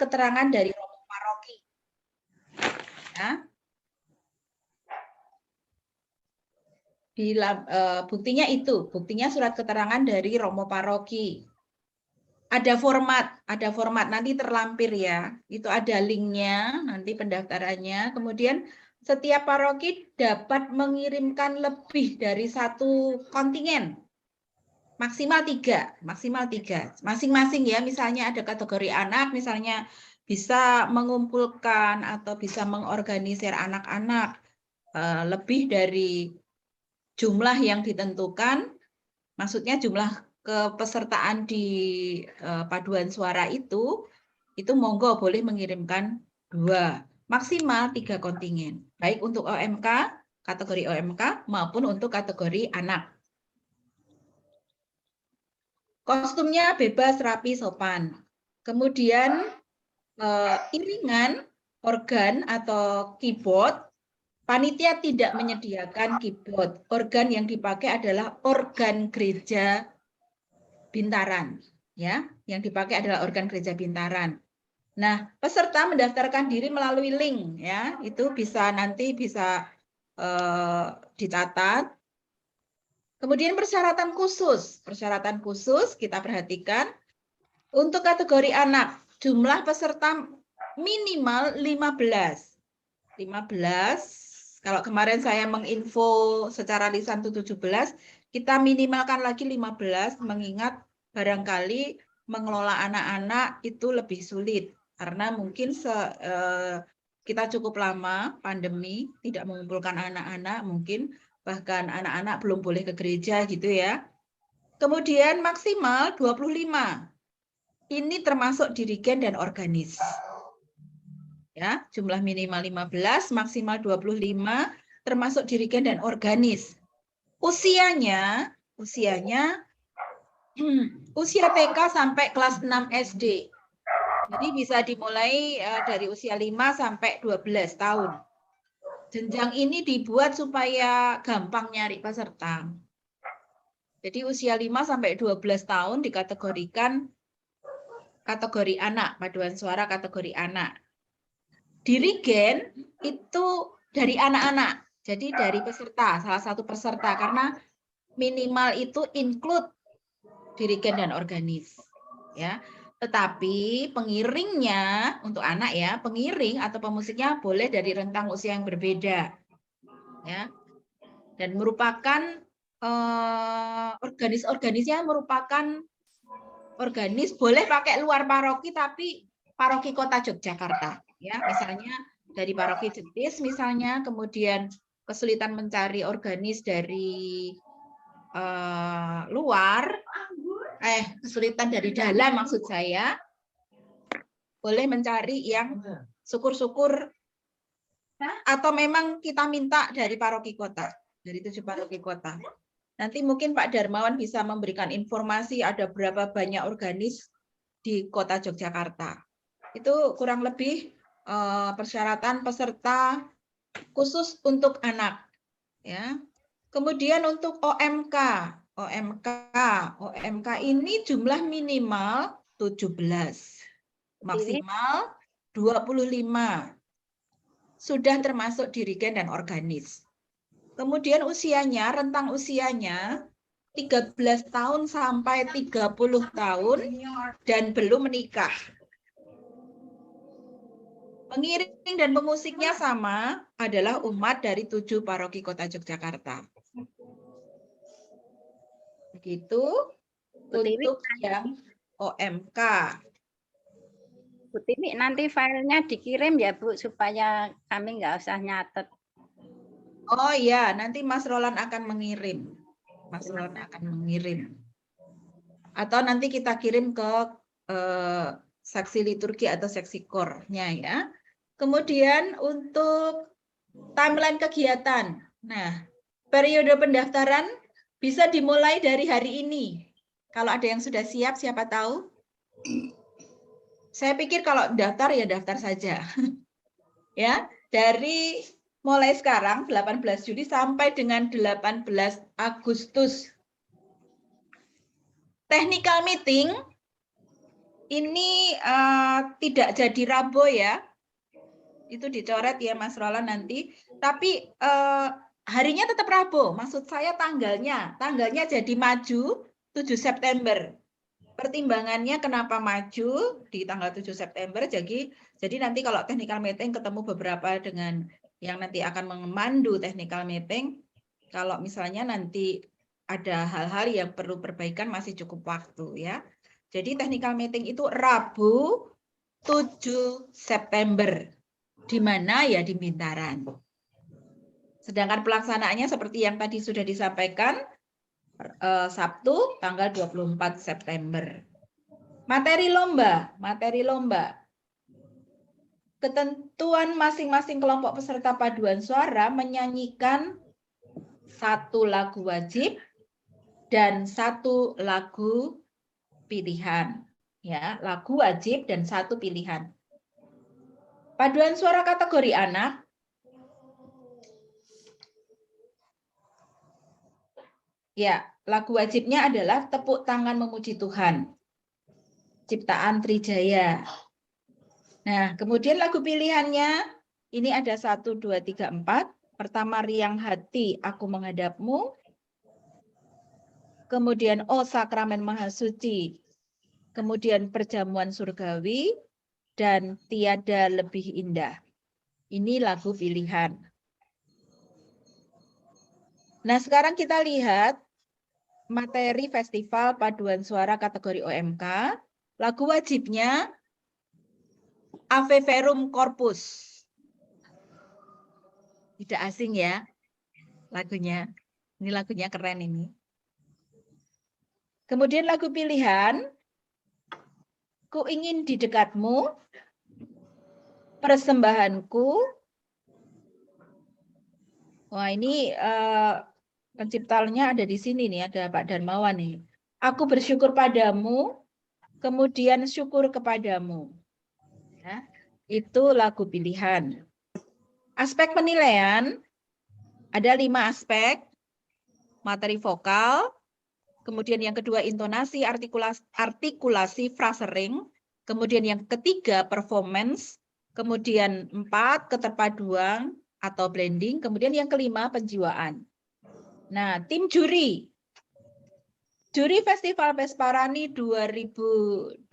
keterangan dari romo paroki. Ya. Buktinya itu, buktinya surat keterangan dari romo paroki. Ada format nanti terlampir ya. Itu ada linknya, nanti pendaftarannya. Kemudian setiap paroki dapat mengirimkan lebih dari 1 kontingen. Maksimal 3. Masing-masing ya, misalnya ada kategori anak, misalnya bisa mengumpulkan atau bisa mengorganisir anak-anak lebih dari jumlah yang ditentukan, maksudnya jumlah kepesertaan di paduan suara itu monggo boleh mengirimkan 2, maksimal 3 kontingen, baik untuk OMK, kategori OMK maupun untuk kategori anak. Kostumnya bebas, rapi, sopan. Kemudian iringan, organ atau keyboard, panitia tidak menyediakan keyboard. Organ yang dipakai adalah organ gereja Bintaran, ya. Yang dipakai adalah organ gereja Bintaran. Nah, peserta mendaftarkan diri melalui link, ya. Itu nanti bisa dicatat. Kemudian persyaratan khusus kita perhatikan untuk kategori anak, jumlah peserta minimal 15. Kalau kemarin saya menginfo secara lisan itu 17, kita minimalkan lagi 15, mengingat barangkali mengelola anak-anak itu lebih sulit karena mungkin kita cukup lama pandemi tidak mengumpulkan anak-anak, mungkin bahkan anak-anak belum boleh ke gereja gitu ya. Kemudian maksimal 25. Ini termasuk dirigen dan organis. Ya, jumlah minimal 15, maksimal 25, termasuk dirigen dan organis. Usianya usia TK sampai kelas 6 SD. Jadi bisa dimulai dari usia 5 sampai 12 tahun. Jenjang ini dibuat supaya gampang nyari peserta. Jadi usia 5 sampai 12 tahun dikategorikan kategori anak, paduan suara kategori anak. Dirigen itu dari anak-anak, jadi dari peserta, salah satu peserta, karena minimal itu include dirigen dan organis. Ya. Tetapi pengiringnya untuk anak ya, pengiring atau pemusiknya boleh dari rentang usia yang berbeda. Ya. Dan merupakan organis-organisnya merupakan organis, boleh pakai luar paroki tapi paroki Kota Yogyakarta. Ya, misalnya dari paroki Jetis misalnya, kemudian kesulitan mencari organis dari luar, kesulitan dari dalam maksud saya, boleh mencari yang syukur-syukur atau memang kita minta dari paroki kota, dari 7 paroki kota. Nanti mungkin Pak Darmawan bisa memberikan informasi ada berapa banyak organis di Kota Yogyakarta. Itu kurang lebih persyaratan peserta khusus untuk anak. Ya. Kemudian untuk OMK ini jumlah minimal 17, maksimal 25. Sudah termasuk dirigen dan organis. Kemudian usianya, rentang usianya 13 tahun sampai 30 tahun dan belum menikah. Pengiring dan pemusiknya sama, adalah umat dari 7 paroki Kota Yogyakarta. Begitu untuk yang OMK. Bu Timi, nanti filenya dikirim ya Bu, supaya kami nggak usah nyatet. Oh iya, nanti Mas Roland akan mengirim. Atau nanti kita kirim ke saksi liturgi atau seksi kornya ya. Kemudian untuk timeline kegiatan. Nah, periode pendaftaran bisa dimulai dari hari ini. Kalau ada yang sudah siap, siapa tahu? Saya pikir kalau daftar ya daftar saja. Ya, dari mulai sekarang 18 Juli sampai dengan 18 Agustus. Technical meeting ini tidak jadi Rabu ya. Itu dicoret ya Mas Roland nanti. Tapi harinya tetap Rabu. Maksud saya tanggalnya. Tanggalnya jadi maju 7 September. Pertimbangannya kenapa maju di tanggal 7 September. Jadi nanti kalau technical meeting ketemu beberapa dengan yang nanti akan memandu technical meeting. Kalau misalnya nanti ada hal-hal yang perlu perbaikan masih cukup waktu ya. Jadi technical meeting itu Rabu 7 September. Di mana ya di Bintaran. Sedangkan pelaksanaannya seperti yang tadi sudah disampaikan Sabtu tanggal 24 September. Materi lomba. Ketentuan masing-masing kelompok peserta paduan suara menyanyikan 1 lagu wajib dan 1 lagu pilihan. Ya, lagu wajib dan 1 pilihan. Paduan suara kategori anak. Ya, lagu wajibnya adalah Tepuk Tangan Memuji Tuhan. Ciptaan Trijaya. Nah, kemudian lagu pilihannya, ini ada 1, 2, 3, 4. Pertama, Riang Hati, Aku Menghadapmu. Kemudian, Oh Sakramen Maha Suci. Kemudian, Perjamuan Surgawi. Dan Tiada Lebih Indah. Ini lagu pilihan. Nah, sekarang kita lihat materi Festival Paduan Suara kategori OMK. Lagu wajibnya Ave Verum Corpus. Tidak asing ya lagunya. Ini lagunya keren ini. Kemudian lagu pilihan, Ku Ingin di Dekatmu, Persembahanku. Wah, ini penciptanya ada di sini nih, ada Pak Darmawan nih. Aku Bersyukur Padamu, kemudian Syukur Kepadamu. Ya, itu lagu pilihan. Aspek penilaian, ada 5 aspek. Materi vokal, kemudian yang kedua intonasi, artikulasi, frasering, kemudian yang ketiga performance, kemudian 4 keterpaduan atau blending, kemudian yang kelima penjiwaan. Nah, tim juri. Juri Festival Besparani 2022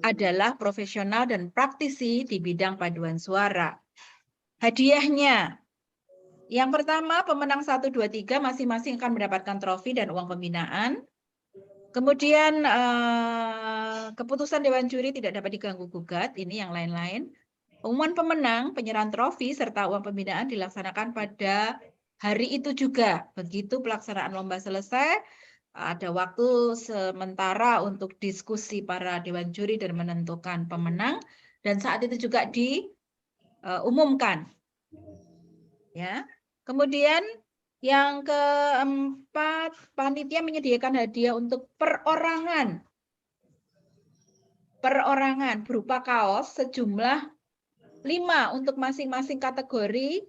adalah profesional dan praktisi di bidang paduan suara. Hadiahnya, yang pertama pemenang 1, 2, 3 masing-masing akan mendapatkan trofi dan uang pembinaan. Kemudian keputusan Dewan Juri tidak dapat diganggu-gugat, ini yang lain-lain. Pengumuman pemenang, penyerahan trofi, serta uang pembinaan dilaksanakan pada hari itu juga. Begitu pelaksanaan lomba selesai, ada waktu sementara untuk diskusi para Dewan Juri dan menentukan pemenang. Dan saat itu juga diumumkan. Ya. Kemudian yang keempat, panitia menyediakan hadiah untuk perorangan. Perorangan berupa kaos sejumlah 5 untuk masing-masing kategori.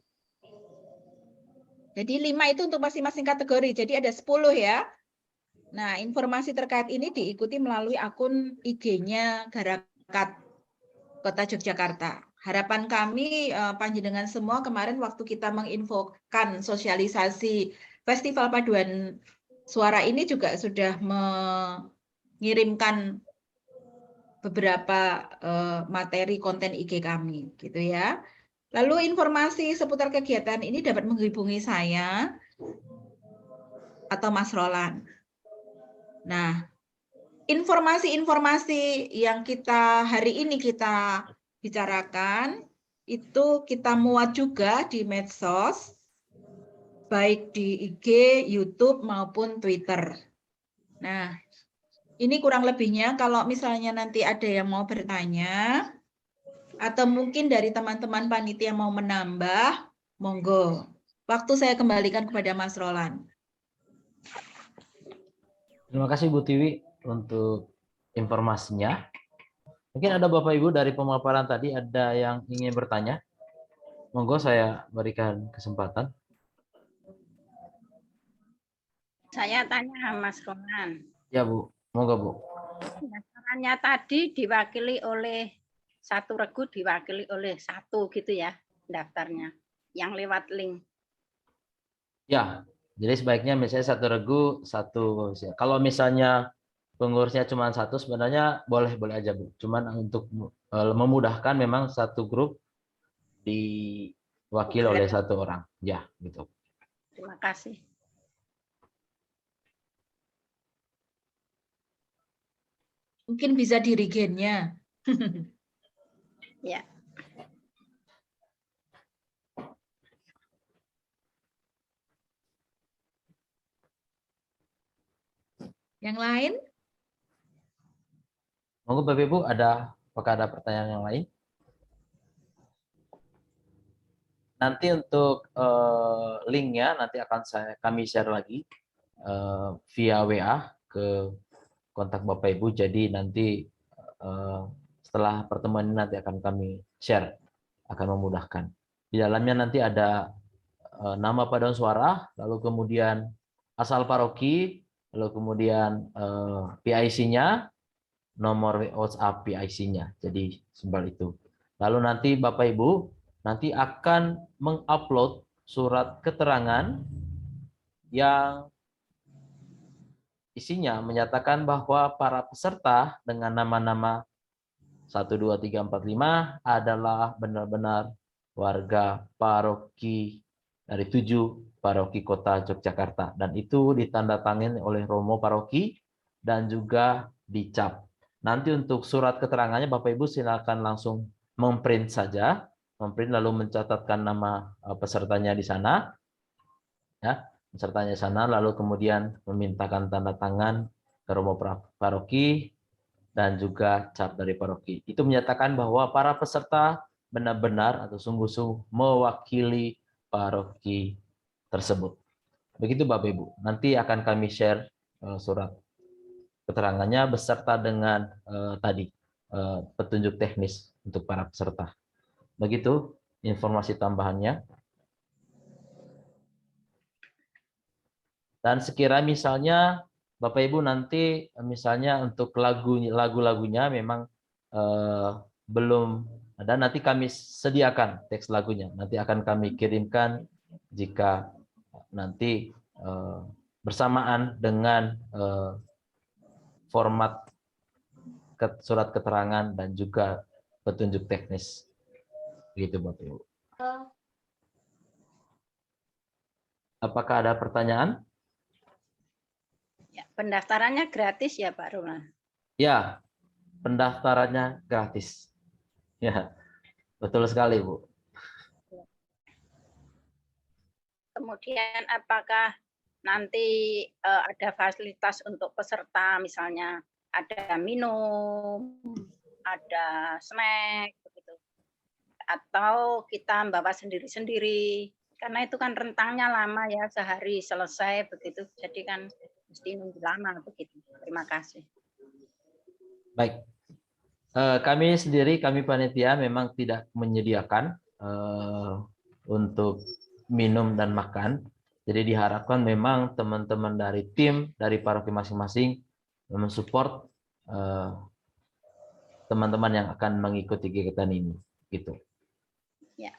Jadi 5 itu untuk masing-masing kategori. Jadi ada 10 ya. Nah, informasi terkait ini diikuti melalui akun IG-nya Garakat Kota Yogyakarta. Harapan kami panjenengan semua kemarin waktu kita menginfokan sosialisasi Festival Paduan Suara ini juga sudah mengirimkan beberapa materi konten IG kami, gitu ya. Lalu informasi seputar kegiatan ini dapat menghubungi saya atau Mas Roland. Nah, informasi-informasi yang hari ini kita bicarakan itu kita muat juga di medsos, baik di IG, YouTube maupun Twitter. Nah, ini kurang lebihnya. Kalau misalnya nanti ada yang mau bertanya, atau mungkin dari teman-teman panitia mau menambah, monggo. Waktu saya kembalikan kepada Mas Roland. Terima kasih Bu Tiwi untuk informasinya. Mungkin ada Bapak Ibu dari pemaparan tadi ada yang ingin bertanya. Monggo saya berikan kesempatan. Saya tanya Mas Roland. Ya Bu. Monggo Bu. Pendaftarannya tadi diwakili oleh satu regu, diwakili oleh satu gitu ya daftarnya yang lewat link. Ya, jadi sebaiknya misalnya satu regu, satu pengurus. Kalau misalnya pengurusnya cuma satu, sebenarnya boleh-boleh aja Bu. Cuman untuk memudahkan memang satu grup diwakili oleh satu orang. Ya, gitu. Terima kasih. Mungkin bisa dirigennya. Ya. Yang lain? Monggo Bapak Ibu, apakah ada pertanyaan yang lain? Nanti untuk linknya nanti akan kami share lagi via WA ke kontak Bapak Ibu. Jadi nanti setelah pertemuan ini nanti akan kami share, akan memudahkan. Di dalamnya nanti ada nama paduan suara, lalu kemudian asal paroki, lalu kemudian PIC-nya, nomor WhatsApp PIC-nya. Jadi simbol itu. Lalu nanti Bapak Ibu nanti akan mengupload surat keterangan yang isinya menyatakan bahwa para peserta dengan nama-nama 1, 2, 3, 4, 5 adalah benar-benar warga paroki dari 7 paroki kota Yogyakarta. Dan itu ditandatangani oleh Romo paroki dan juga dicap. Nanti untuk surat keterangannya Bapak Ibu silakan langsung memprint saja, memprint lalu mencatatkan nama pesertanya di sana, ya, pesertanya di sana, lalu kemudian memintakan tanda tangan ke Romo paroki dan juga cap dari paroki. Itu menyatakan bahwa para peserta benar-benar atau sungguh-sungguh mewakili paroki tersebut. Begitu Bapak Ibu. Nanti akan kami share surat keterangannya beserta dengan petunjuk teknis untuk para peserta. Begitu informasi tambahannya. Dan sekira misalnya Bapak Ibu nanti misalnya untuk lagu-lagunya memang belum ada, nanti kami sediakan teks lagunya. Nanti akan kami kirimkan jika nanti bersamaan dengan format surat keterangan dan juga petunjuk teknis. Begitu Bapak Ibu. Apakah ada pertanyaan? Ya, pendaftarannya gratis ya Pak Roland? Ya, pendaftarannya gratis. Ya, betul sekali Bu. Kemudian apakah nanti ada fasilitas untuk peserta, misalnya ada minum, ada snack, begitu, atau kita bawa sendiri-sendiri? Karena itu kan rentangnya lama ya, sehari selesai begitu, jadi kan mesti nunggu lama begitu. Terima kasih. Baik, kami panitia memang tidak menyediakan untuk minum dan makan. Jadi diharapkan memang teman-teman dari tim dari paroki masing-masing mensupport teman-teman yang akan mengikuti kegiatan ini, gitu. Ya.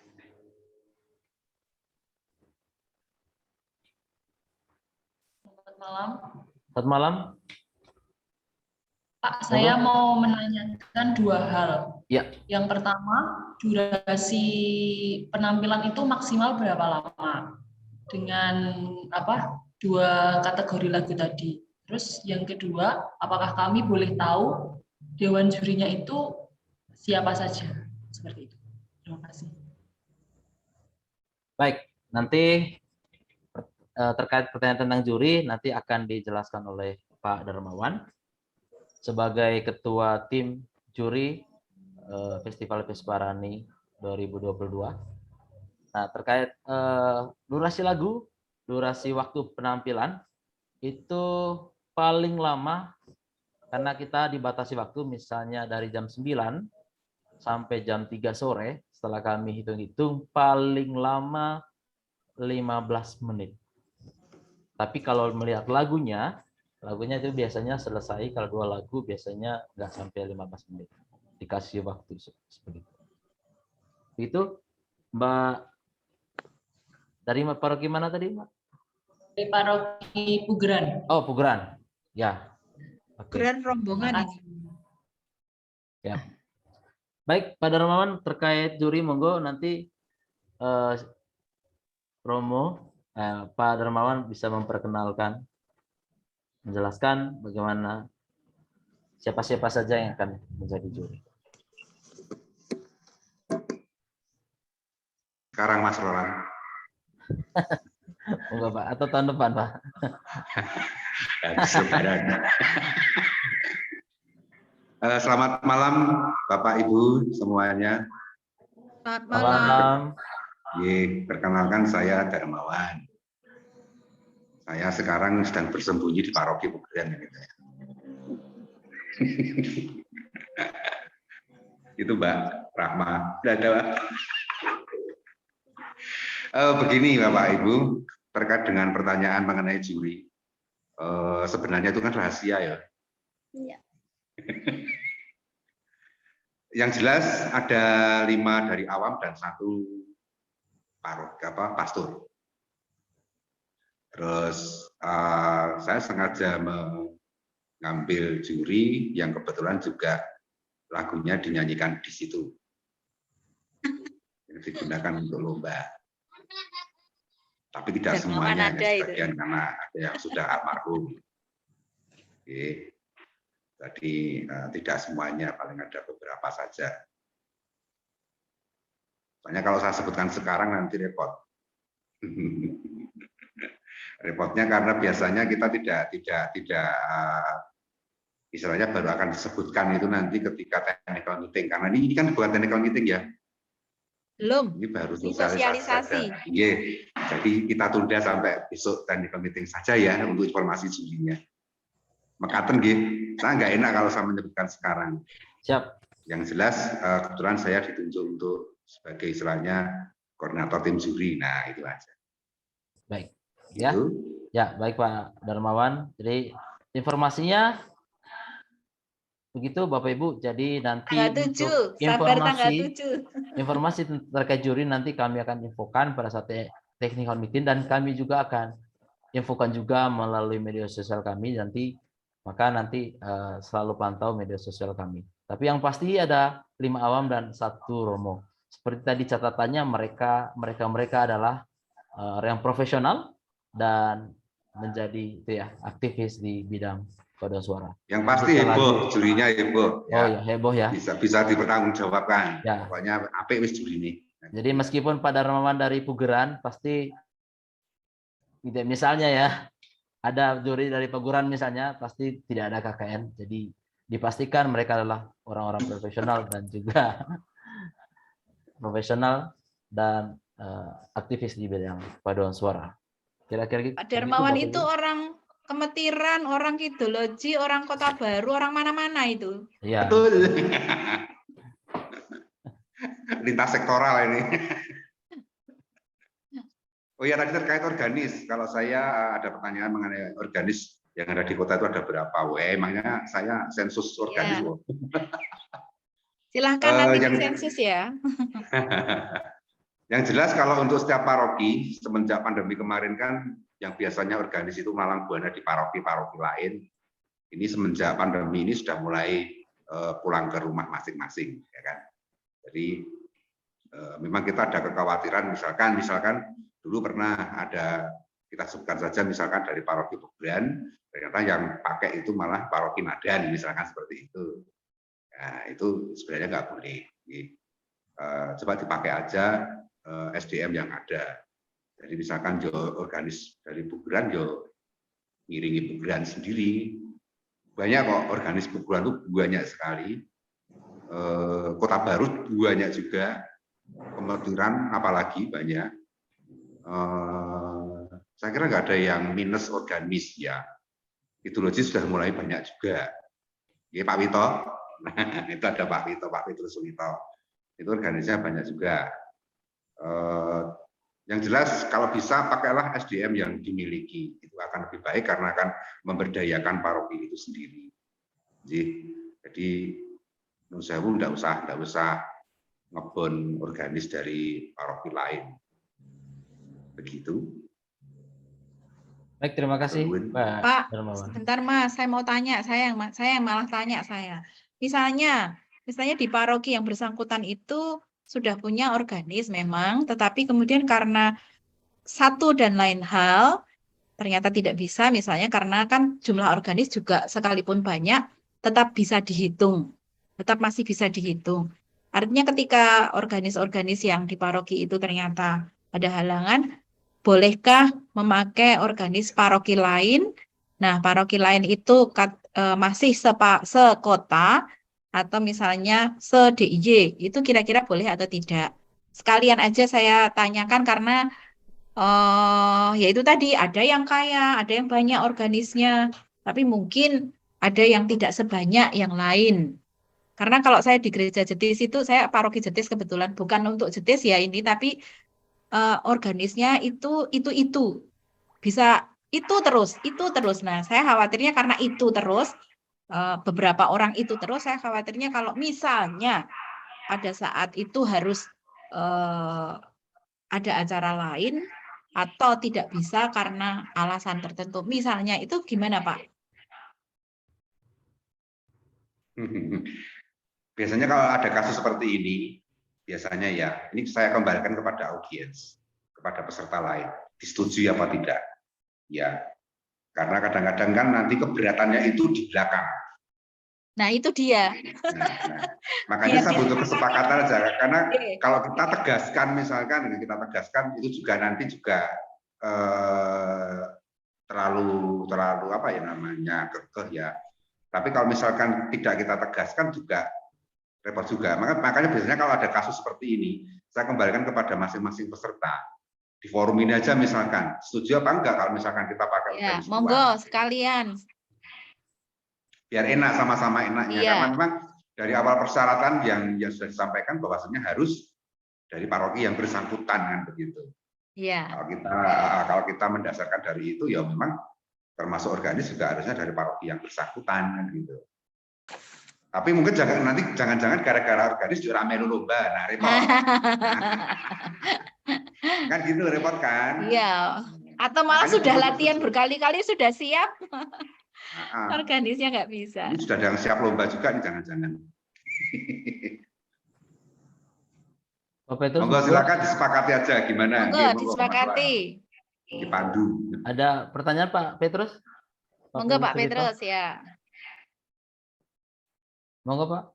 Selamat malam. Selamat malam. Pak, saya mau menanyakan 2 hal. Ya. Yang pertama, durasi penampilan itu maksimal berapa lama? Dengan 2 kategori lagu tadi. Terus yang kedua, apakah kami boleh tahu dewan jurinya itu siapa saja? Seperti itu. Terima kasih. Baik, nanti terkait pertanyaan tentang juri nanti akan dijelaskan oleh Pak Darmawan sebagai ketua tim juri Festival Vesparani 2022. Nah, terkait durasi lagu, durasi waktu penampilan itu paling lama karena kita dibatasi waktu, misalnya dari jam 9 sampai jam 3 sore, setelah kami hitung-hitung paling lama 15 menit. Tapi kalau melihat lagunya Lagunya itu biasanya selesai, kalau 2 lagu biasanya nggak sampai 15 menit. Dikasih waktu seperti itu. Itu Mbak, dari paroki mana tadi, Mbak? Dari paroki Pugeran. Oh, Pugeran. Ya. Oke. Keren rombongan ini. Ya. Baik, Pak Darmawan, terkait juri, monggo nanti Pak Darmawan bisa memperkenalkan, menjelaskan bagaimana siapa-siapa saja yang akan menjadi juri. Sekarang Mas Roland. Monggo Pak, atau tahun depan Pak. Selamat malam Bapak Ibu semuanya. Selamat Malam. malam. Perkenalkan saya Darmawan. Saya sekarang sedang bersembunyi di paroki Pugeran. Itu Mbak Rahma. Begini Bapak Ibu, terkait dengan pertanyaan mengenai juri. Sebenarnya itu kan rahasia ya. Iya. Yang jelas ada 5 dari awam dan 1 pastor. Terus saya sengaja mengambil juri yang kebetulan juga lagunya dinyanyikan di situ, yang digunakan untuk lomba. Tapi tidak semuanya, sebagian karena ada yang sudah almarhum. Oke. Jadi tidak semuanya, paling ada beberapa saja. Soalnya kalau saya sebutkan sekarang nanti repot. Repotnya karena biasanya kita tidak istilahnya baru akan disebutkan itu nanti ketika technical meeting, karena ini kan bukan technical meeting ya. Belum. Ini baru sosialisasi. Iya. Jadi kita tunda sampai besok technical meeting saja ya untuk informasi jurinya. Mekaten nggih, saya nggak enak kalau saya menyebutkan sekarang. Siap. Yang jelas kebetulan saya ditunjuk untuk sebagai istilahnya koordinator tim juri. Nah, itu aja. Baik. Ya. Itu. Ya, baik Pak Darmawan. Jadi informasinya begitu Bapak Ibu. Jadi nanti Tanggal 7, sabar tanggal 7. Informasi terkait juri nanti kami akan infokan pada saat technical meeting, dan kami juga akan infokan juga melalui media sosial kami nanti. Maka nanti selalu pantau media sosial kami. Tapi yang pasti ada 5 awam dan 1 romo. Seperti tadi catatannya, mereka adalah yang profesional dan menjadi itu ya, aktivis di bidang paduan suara. Yang pasti heboh, jurinya heboh. Ya. Oh ya, heboh ya. Bisa dipertanggungjawabkan. Ya. Pokoknya apik wis juri ini. Jadi meskipun Pak Darmawan dari Pugeran, pasti tidak, misalnya ya, ada juri dari Pugeran misalnya, pasti tidak ada KKN. Jadi dipastikan mereka adalah orang-orang profesional dan juga aktivis di bidang paduan suara. Kira-kira gitu. Pak Darmawan itu orang Kemetiran, orang Kidoloji, orang Kota Baru, orang mana-mana itu. Iya. Betul. Lintas sektoral ini. Oh ya, tadi terkait organis. Kalau saya ada pertanyaan mengenai organis yang ada di kota itu ada berapa? Emangnya saya sensus organis. Ya. Silahkan nanti sensus ya. Yang jelas kalau untuk setiap paroki semenjak pandemi kemarin kan yang biasanya organis itu malang buana di paroki-paroki lain. Ini semenjak pandemi ini sudah mulai pulang ke rumah masing-masing, ya kan. Jadi memang kita ada kekhawatiran, misalkan dulu pernah ada, kita sebutkan saja misalkan dari paroki Pugeran, ternyata yang pakai itu malah paroki Madan, misalkan seperti itu. Nah, itu sebenarnya nggak boleh. Coba dipakai aja SDM yang ada. Jadi misalkan organis dari Pugeran, ngiringi Pugeran sendiri. Banyak kok organis Pugeran itu banyak sekali. Kota Baru banyak juga. Kemetiran apalagi banyak. Saya kira nggak ada yang minus organis ya. Ideologi sudah mulai banyak juga. Ya, Pak Wito, nah, itu ada Pak Wito Sulito. Itu organisnya banyak juga. Yang jelas kalau bisa pakailah SDM yang dimiliki, itu akan lebih baik karena akan memberdayakan paroki itu sendiri. Jadi Nun Sewu nggak usah ngebon organis dari paroki lain. Begitu. Baik, terima kasih, Pak, Darmawan. sebentar Mas, saya mau tanya, saya yang malah tanya saya. Misalnya di paroki yang bersangkutan itu sudah punya organis memang, tetapi kemudian karena satu dan lain hal ternyata tidak bisa, misalnya karena kan jumlah organis juga sekalipun banyak tetap bisa dihitung, tetap masih bisa dihitung. Artinya ketika organis-organis yang di paroki itu ternyata ada halangan, bolehkah memakai organis paroki lain? Nah, paroki lain itu masih sekota atau misalnya se-DIY, itu kira-kira boleh atau tidak? Sekalian aja saya tanyakan karena ya itu tadi ada yang kaya, ada yang banyak organisnya, tapi mungkin ada yang tidak sebanyak yang lain. Karena kalau saya di gereja Jetis itu, saya paroki Jetis kebetulan bukan untuk Jetis ya ini, tapi organisnya itu bisa itu terus. Nah, saya khawatirnya karena itu terus beberapa orang itu terus, saya khawatirnya kalau misalnya pada saat itu harus ada acara lain atau tidak bisa karena alasan tertentu. Misalnya itu gimana, Pak? Biasanya kalau ada kasus seperti ini, biasanya ya, ini saya kembalikan kepada audiens, kepada peserta lain, disetujui apa tidak. Ya, karena kadang-kadang kan nanti keberatannya itu di belakang. Nah, itu dia. Makanya saya butuh kesepakatan aja, karena kalau kita tegaskan, misalkan kita tegaskan, itu juga nanti juga terlalu apa ya namanya, kekeh ya. Tapi kalau misalkan tidak kita tegaskan juga repot juga. Makanya biasanya kalau ada kasus seperti ini, saya kembalikan kepada masing-masing peserta. Di forum ini aja misalkan, setuju apa enggak kalau misalkan kita pakai ya, monggo sekalian. Biar enak, sama-sama enaknya. Karena memang dari awal persyaratan yang sudah disampaikan bahwasanya harus dari paroki yang bersangkutan kan begitu. Iya. Kalau kita mendasarkan dari itu ya memang termasuk organis juga harusnya dari paroki yang bersangkutan kan gitu. Tapi mungkin jangan-jangan gara-gara organis juga rame lomba, nah repot. Kan gitu repot kan? Iya. Atau malah sudah latihan berkali-kali sudah siap. Organisnya nggak bisa. Ini sudah ada yang siap lomba juga nih jangan-jangan. Monggo silakan disepakati aja gimana. Monggo disepakati. Dipandu. Ada pertanyaan Pak Petrus? Monggo Pak Petrus ya. Monggo Pak.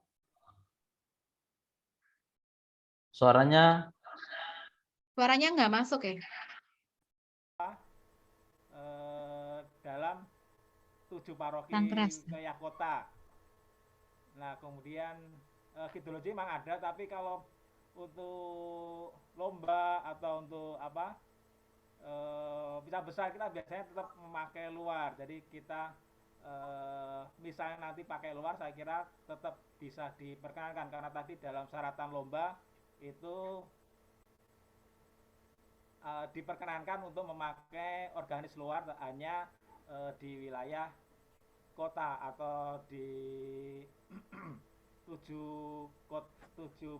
Suaranya nggak masuk ya? Dalam 7 paroki wilayah kota. Nah, kemudian ideologi memang ada, tapi kalau untuk lomba atau untuk apa bisa besar kita biasanya tetap memakai luar. Jadi kita misalnya nanti pakai luar, saya kira tetap bisa diperkenankan karena tadi dalam syaratan lomba itu diperkenankan untuk memakai organis luar hanya di wilayah kota atau di 7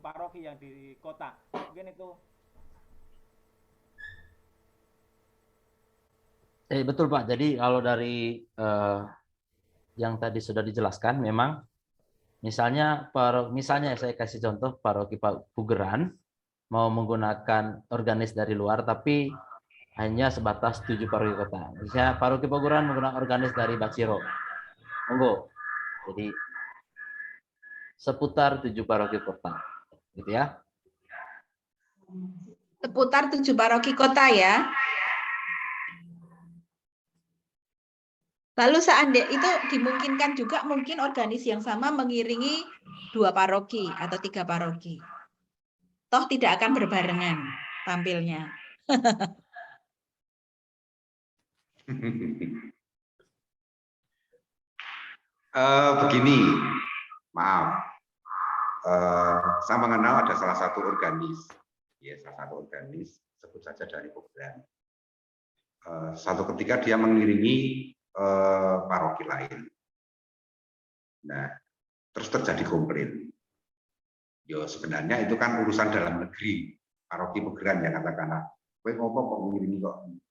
paroki yang di kota. Mungkin itu. Betul Pak. Jadi kalau dari yang tadi sudah dijelaskan, memang misalnya saya kasih contoh paroki Pugeran mau menggunakan organis dari luar, tapi hanya sebatas 7 paroki kota. Misalnya paroki Pugeran menggunakan organis dari Baciro, monggo. Jadi seputar 7 paroki kota, gitu ya. Seputar 7 paroki kota ya. Lalu seandainya itu dimungkinkan juga mungkin organis yang sama mengiringi 2 paroki atau 3 paroki. Toh tidak akan berbarengan tampilnya. Begini, maaf. Saya mengenal ada salah satu organis. Ya, salah satu organis. sebut saja dari Pogran. Suatu ketika dia mengiringi paroki lain. Nah, terus terjadi komplain. Yo sebenarnya itu kan urusan dalam negeri, paroki Pogran ya katakanlah. Kowe ngopo kok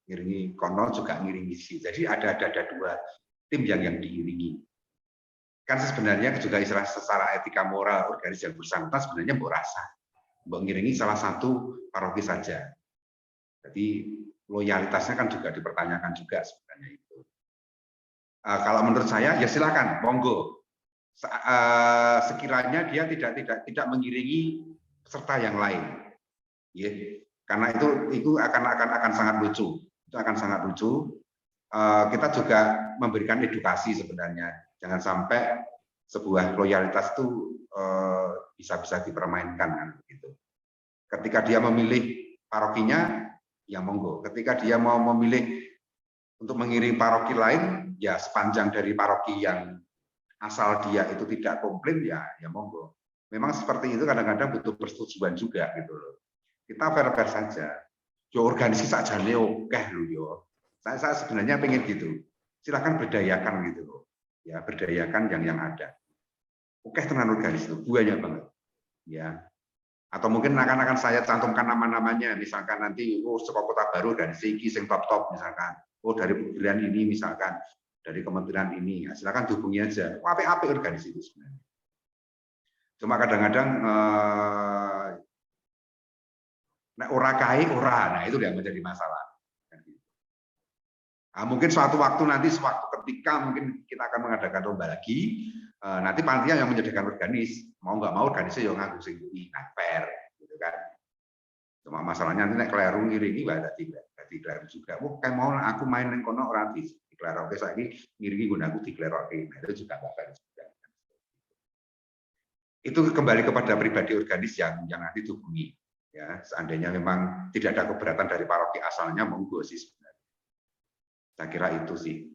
ngiringi kono juga ngiringi si. Jadi ada dua tim yang diiringi. Kan sebenarnya juga istilah secara etika moral organis yang bersangkutan sebenarnya mbok rasa. Mbok ngiringi salah satu paroki saja. Jadi loyalitasnya kan juga dipertanyakan juga sebenarnya itu. Kalau menurut saya ya silakan, monggo. Sekiranya dia tidak mengiringi peserta yang lain, ya, karena itu akan sangat lucu. Itu akan sangat lucu. Kita juga memberikan edukasi sebenarnya. Jangan sampai sebuah loyalitas itu bisa dipermainkan kan begitu. Ketika dia memilih parokinya, ya monggo. Ketika dia mau memilih untuk mengiring paroki lain, ya sepanjang dari paroki yang asal dia itu tidak komplain, ya monggo. Memang seperti itu kadang-kadang butuh persetujuan juga gitu loh. Kita fair-fair saja. Yo organisasi sakjane oke lho yo. Saya sebenarnya pengen gitu. Silakan berdayakan gitu loh. Ya, berdayakan yang ada. Oke tenan organisasi itu banyak banget. Ya. Atau mungkin akan saya cantumkan nama-namanya, misalkan nanti sekolah Kota Baru dan Sigi sing top misalkan. Dari pemilihan ini misalkan, dari kementerian ini, ya, silakan dihubungi aja. Apa organisasi itu sebenarnya. Cuma kadang-kadang nah itu yang menjadi masalah. Nah, mungkin suatu waktu nanti, suatu ketika mungkin kita akan mengadakan lomba lagi, nanti panitia yang menyediakan organis, mau nggak mau organisasi yang nganggo sing kuwi, fair, gitu kan. Cuma masalahnya nanti nek kleru ngiringi wae dadi kleru juga. Kayak mau aku main ning kono ora dikleroke saiki ngiringi gunaku dikleroke. Nah, itu juga nggak fair juga. Itu kembali kepada pribadi organis yang nanti dihubungi. Ya, seandainya memang tidak ada keberatan dari paroki asalnya, monggo sih sebenarnya. Saya kira itu sih.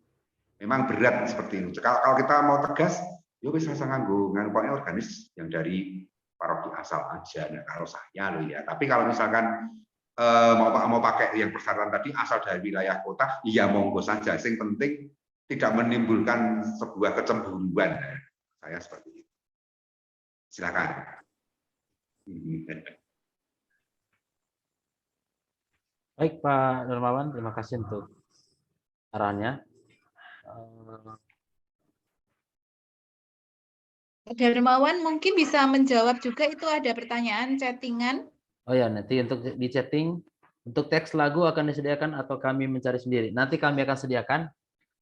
Memang berat seperti itu. Kalau kita mau tegas, ya wis rasa nganggo pokoknya organis yang dari paroki asal aja. Nah, kalau saya loh ya. Tapi kalau misalkan mau pakai yang persyaratan tadi asal dari wilayah kota, ya monggo saja. Yang penting tidak menimbulkan sebuah kecemburuan. Nah, saya seperti itu. Silakan. Baik Pak Dermawan, terima kasih untuk arahannya. Pak Dermawan mungkin bisa menjawab juga, itu ada pertanyaan chattingan. Oh ya, nanti untuk di chatting, untuk teks lagu akan disediakan atau kami mencari sendiri? Nanti kami akan sediakan,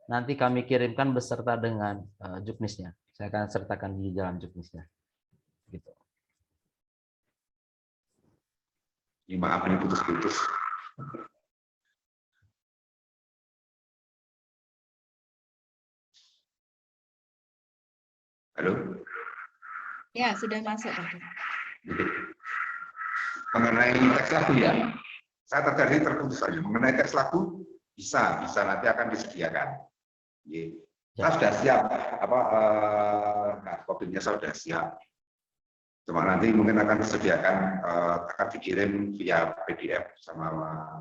nanti kami kirimkan beserta dengan juknisnya. Saya akan sertakan di dalam juknisnya. Gitu. Ya, maaf ini putus-putus. Halo? Ya, sudah masuk. Mengenai teks lagu ya, saya terputus saja. Mengenai teks lagu bisa nanti akan disediakan. Saya sudah siap, kopinya saya sudah siap. Cuma nanti mungkin akan disediakan, akan dikirim via PDF sama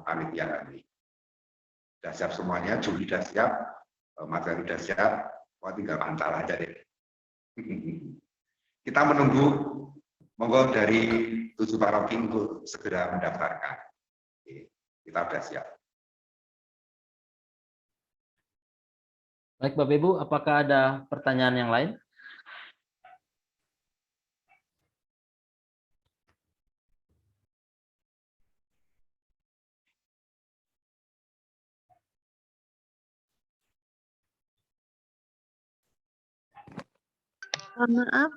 panitia nanti. Sudah siap semuanya, Juli sudah siap, materi sudah siap, tinggal pantal aja deh. Kita menunggu, monggo dari 7 paroki untuk segera mendaftarkan. Kita sudah siap. Baik Bapak Ibu, apakah ada pertanyaan yang lain? Maaf,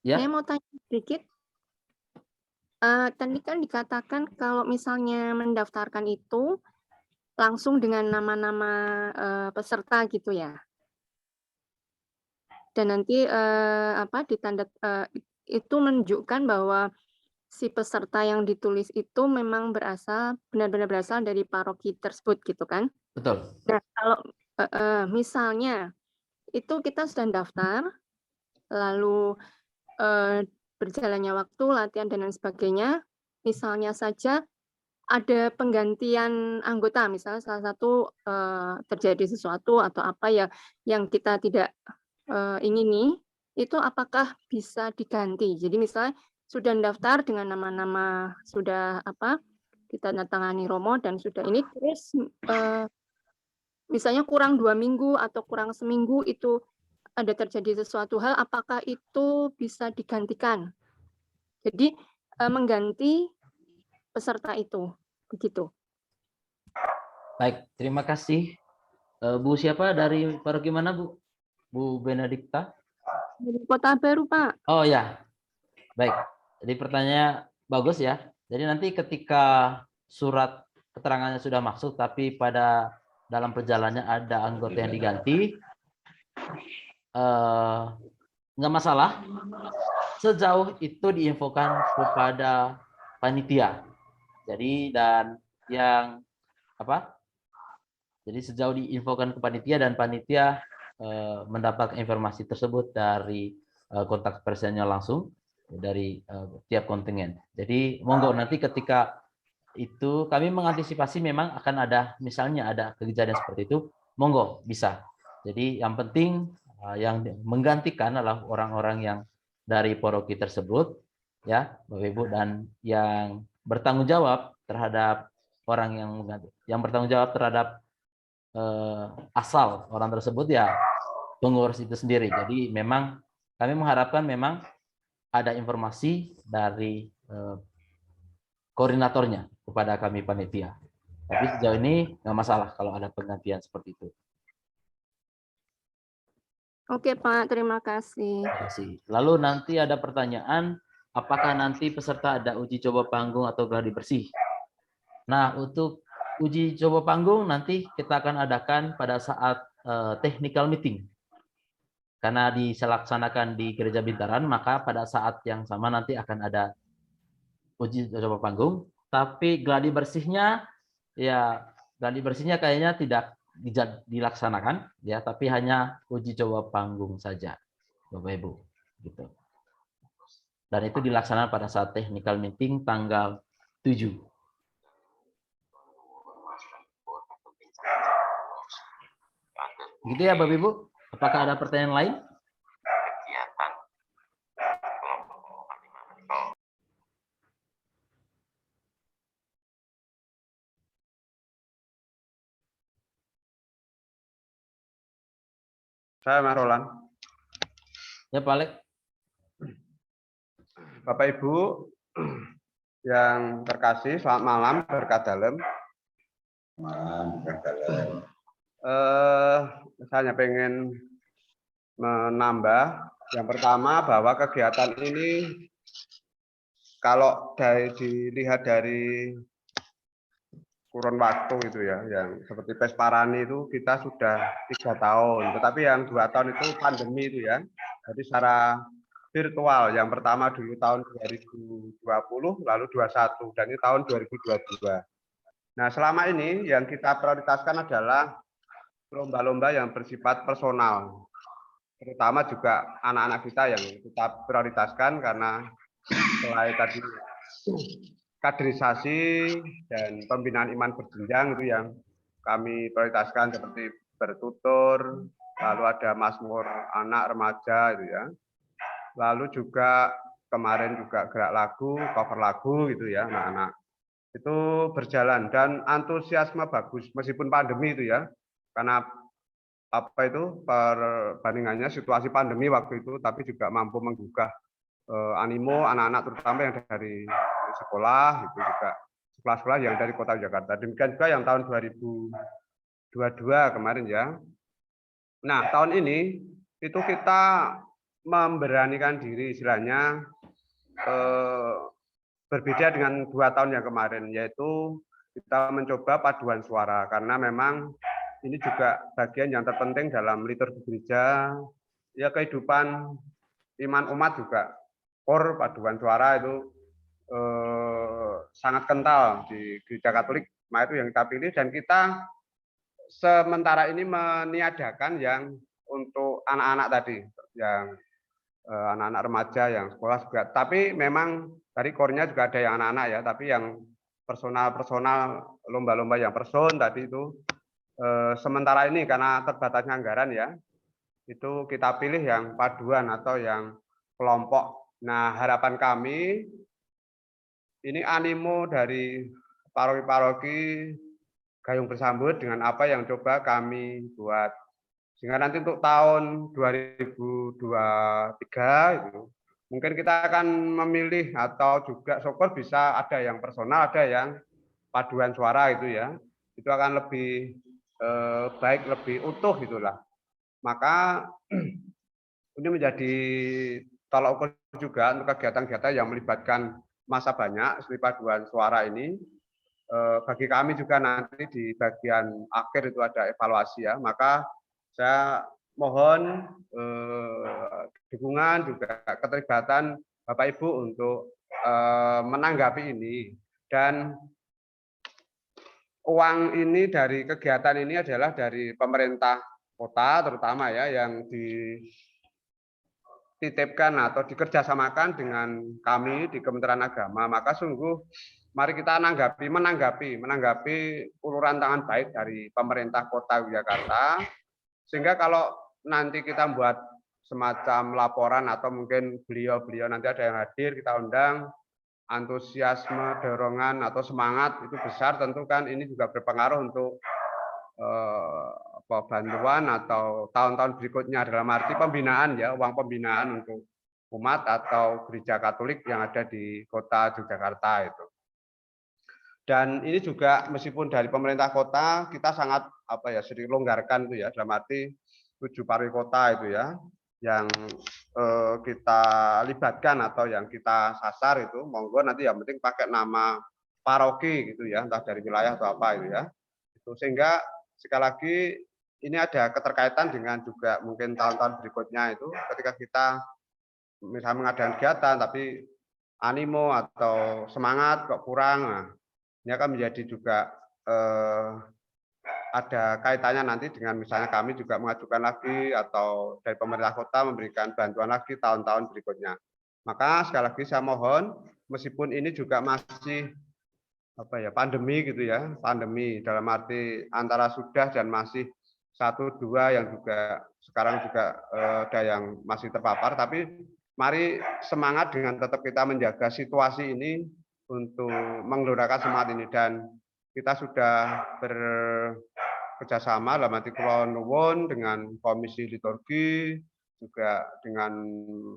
Ya. saya mau tanya sedikit. Tadi kan dikatakan kalau misalnya mendaftarkan itu langsung dengan nama-nama peserta gitu ya. Dan nanti itu menunjukkan bahwa si peserta yang ditulis itu memang benar-benar berasal dari paroki tersebut gitu kan? Betul. Nah, kalau misalnya itu kita sudah daftar, lalu berjalannya waktu, latihan dan lain sebagainya, misalnya saja ada penggantian anggota, misalnya salah satu terjadi sesuatu atau apa ya yang kita tidak ingini, itu apakah bisa diganti? Jadi misalnya sudah daftar dengan nama-nama sudah apa kita tangani Romo dan sudah ini terus misalnya kurang 2 minggu atau kurang seminggu itu ada terjadi sesuatu hal, apakah itu bisa digantikan? Jadi mengganti peserta itu, begitu. Baik, terima kasih. Bu siapa dari paroki mana, Bu? Bu Benedikta? Dari Kota Baru, Pak. Oh ya, baik. Jadi pertanyaannya bagus ya. Jadi nanti ketika surat keterangannya sudah masuk, tapi pada dalam perjalanannya ada anggota yang diganti, nggak masalah. Sejauh itu diinfokan kepada panitia. Jadi dan yang apa? Jadi sejauh diinfokan ke panitia dan panitia mendapat informasi tersebut dari kontak personnya langsung dari tiap kontingen. Jadi monggo nanti ketika itu kami mengantisipasi memang akan ada misalnya ada kejadian seperti itu, monggo bisa. Jadi yang penting yang menggantikan adalah orang-orang yang dari paroki tersebut ya, Bapak Ibu, dan yang bertanggung jawab terhadap orang yang bertanggung jawab terhadap asal orang tersebut ya pengurus itu sendiri. Jadi memang kami mengharapkan memang ada informasi dari koordinatornya kepada kami panitia. Tapi sejauh ini nggak masalah kalau ada penggantian seperti itu. Oke Pak, terima kasih. Terima kasih. Lalu nanti ada pertanyaan, apakah nanti peserta ada uji coba panggung atau gladi bersih? Nah, untuk uji coba panggung nanti kita akan adakan pada saat technical meeting. Karena dilaksanakan di Gereja Bintaran, maka pada saat yang sama nanti akan ada uji coba panggung. Tapi gladi bersihnya, ya gladi bersihnya kayaknya tidak dilaksanakan, ya, tapi hanya uji coba panggung saja, Bapak Ibu, gitu. Dan itu dilaksanakan pada saat technical meeting tanggal 7. Gitu ya Bapak Ibu. Apakah ada pertanyaan lain? Saya Mas Roland. Ya Pak Alek. Bapak Ibu yang terkasih, selamat malam, berkat dalam. Malam, berkat dalam. Saya pengen menambah yang pertama bahwa kegiatan ini kalau dilihat dari kurun waktu itu ya, yang seperti Pesparani itu kita sudah 3 tahun, tetapi yang 2 tahun itu pandemi itu ya, jadi secara virtual. Yang pertama dulu tahun 2020, lalu 21, dan ini tahun 2022. Nah, selama ini yang kita prioritaskan adalah lomba-lomba yang bersifat personal, terutama juga anak-anak kita yang kita prioritaskan karena selain tadi kaderisasi dan pembinaan iman berjenjang itu yang kami prioritaskan seperti bertutur, lalu ada Mazmur anak remaja itu ya. Lalu juga kemarin juga gerak lagu, cover lagu gitu ya anak-anak. Itu berjalan dan antusiasme bagus meskipun pandemi itu ya. Karena apa itu perbandingannya situasi pandemi waktu itu tapi juga mampu menggugah animo anak-anak terutama yang dari sekolah itu juga sekolah-sekolah yang dari Kota Jakarta. Demikian juga yang tahun 2022 kemarin ya. Nah, tahun ini itu kita memberanikan diri istilahnya berbeda dengan 2 tahun yang kemarin, yaitu kita mencoba paduan suara karena memang ini juga bagian yang terpenting dalam liturgi gereja, ya kehidupan iman umat juga. Paduan suara itu sangat kental di gereja Katolik, maka itu yang kita pilih dan kita sementara ini meniadakan yang untuk anak-anak tadi, yang anak-anak remaja yang sekolah juga. Tapi memang dari core-nya juga ada yang anak-anak ya, tapi yang personal lomba-lomba yang person tadi itu sementara ini karena terbatasnya anggaran ya, itu kita pilih yang paduan atau yang kelompok. Nah, harapan kami ini animo dari paroki-paroki gayung bersambut dengan apa yang coba kami buat. Sehingga nanti untuk tahun 2023 itu mungkin kita akan memilih atau juga syukur bisa ada yang personal, ada yang paduan suara itu ya. Itu akan lebih baik, lebih utuh itulah. Maka ini menjadi tolak ukur juga untuk kegiatan-kegiatan yang melibatkan massa banyak, seperti paduan suara ini. Bagi kami juga nanti di bagian akhir itu ada evaluasi ya. Maka saya mohon dukungan juga keterlibatan Bapak Ibu untuk menanggapi ini. Dan uang ini dari kegiatan ini adalah dari pemerintah kota terutama ya, yang dititipkan atau dikerjasamakan dengan kami di Kementerian Agama. Maka sungguh mari kita menanggapi uluran tangan baik dari pemerintah Kota Yogyakarta, sehingga kalau nanti kita buat semacam laporan atau mungkin beliau-beliau nanti ada yang hadir, kita undang, antusiasme, dorongan atau semangat itu besar, tentu kan ini juga berpengaruh untuk bantuan atau tahun-tahun berikutnya, dalam arti pembinaan ya, uang pembinaan untuk umat atau gereja Katolik yang ada di Kota Yogyakarta itu. Dan ini juga meskipun dari pemerintah kota kita sangat sedikit longgarkan itu ya, dalam arti 7 paroki kota itu ya, yang kita libatkan atau yang kita sasar itu, monggo nanti yang penting pakai nama paroki gitu ya, entah dari wilayah atau apa itu ya. Itu sehingga sekali lagi ini ada keterkaitan dengan juga mungkin tahun-tahun berikutnya itu, ketika kita misalnya mengadakan kegiatan tapi animo atau semangat kok kurang, nah, ini akan menjadi juga ada kaitannya nanti dengan misalnya kami juga mengajukan lagi atau dari pemerintah kota memberikan bantuan lagi tahun-tahun berikutnya. Maka sekali lagi saya mohon, meskipun ini juga masih pandemi gitu ya, pandemi dalam arti antara sudah dan masih 1-2 yang juga sekarang juga ada yang masih terpapar, tapi mari semangat dengan tetap kita menjaga situasi ini untuk menggelorakan semangat ini. Dan kita sudah bekerjasama dalam arti kula nuwun dengan komisi liturgi juga dengan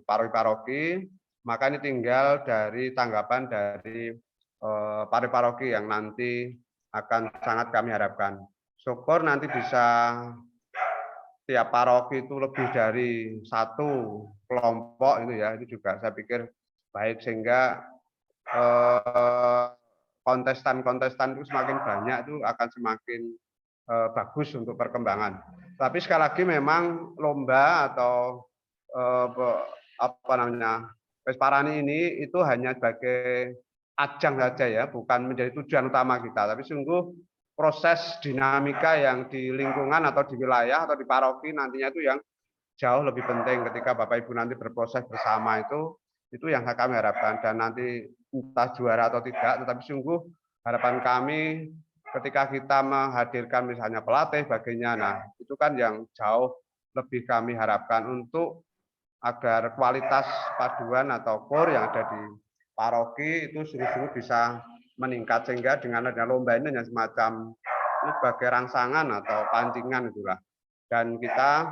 paroki-paroki, maka ini tinggal dari tanggapan dari paroki yang nanti akan sangat kami harapkan. Syukur nanti bisa tiap paroki itu lebih dari 1 kelompok itu ya, itu juga saya pikir baik, sehingga kontestan-kontestan itu semakin banyak itu akan semakin bagus untuk perkembangan. Tapi sekali lagi memang lomba atau Pesparani ini itu hanya sebagai ajang saja ya, bukan menjadi tujuan utama kita. Tapi sungguh proses dinamika yang di lingkungan atau di wilayah atau di paroki nantinya itu yang jauh lebih penting ketika Bapak Ibu nanti berproses bersama itu yang kami harapkan. Dan nanti entah juara atau tidak, tetapi sungguh harapan kami ketika kita menghadirkan misalnya pelatih baginya, nah itu kan yang jauh lebih kami harapkan untuk agar kualitas paduan atau kor yang ada di paroki itu sungguh-sungguh bisa meningkat, sehingga dengan adanya lomba ini yang semacam ini sebagai rangsangan atau pancingan itulah. Dan kita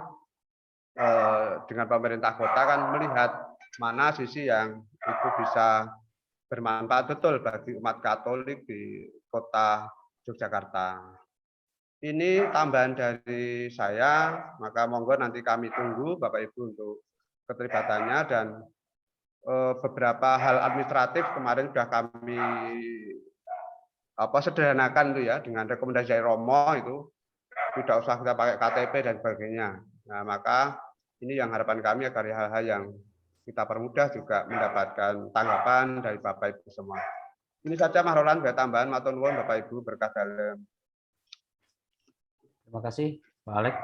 dengan pemerintah kota kan melihat mana sisi yang itu bisa bermanfaat betul bagi umat Katolik di Kota Yogyakarta. Ini tambahan dari saya, maka monggo nanti kami tunggu Bapak Ibu untuk keterlibatannya. Dan beberapa hal administratif kemarin sudah kami sederhanakan itu ya, dengan rekomendasi dari Romo itu tidak usah kita pakai KTP dan sebagainya. Nah, maka ini yang harapan kami agar hal-hal yang kita permudah juga mendapatkan tanggapan dari Bapak Ibu semua. Ini saja Mas Roland, tambahan matur nuwun Bapak Ibu, berkah dalem. Terima kasih Pak Alek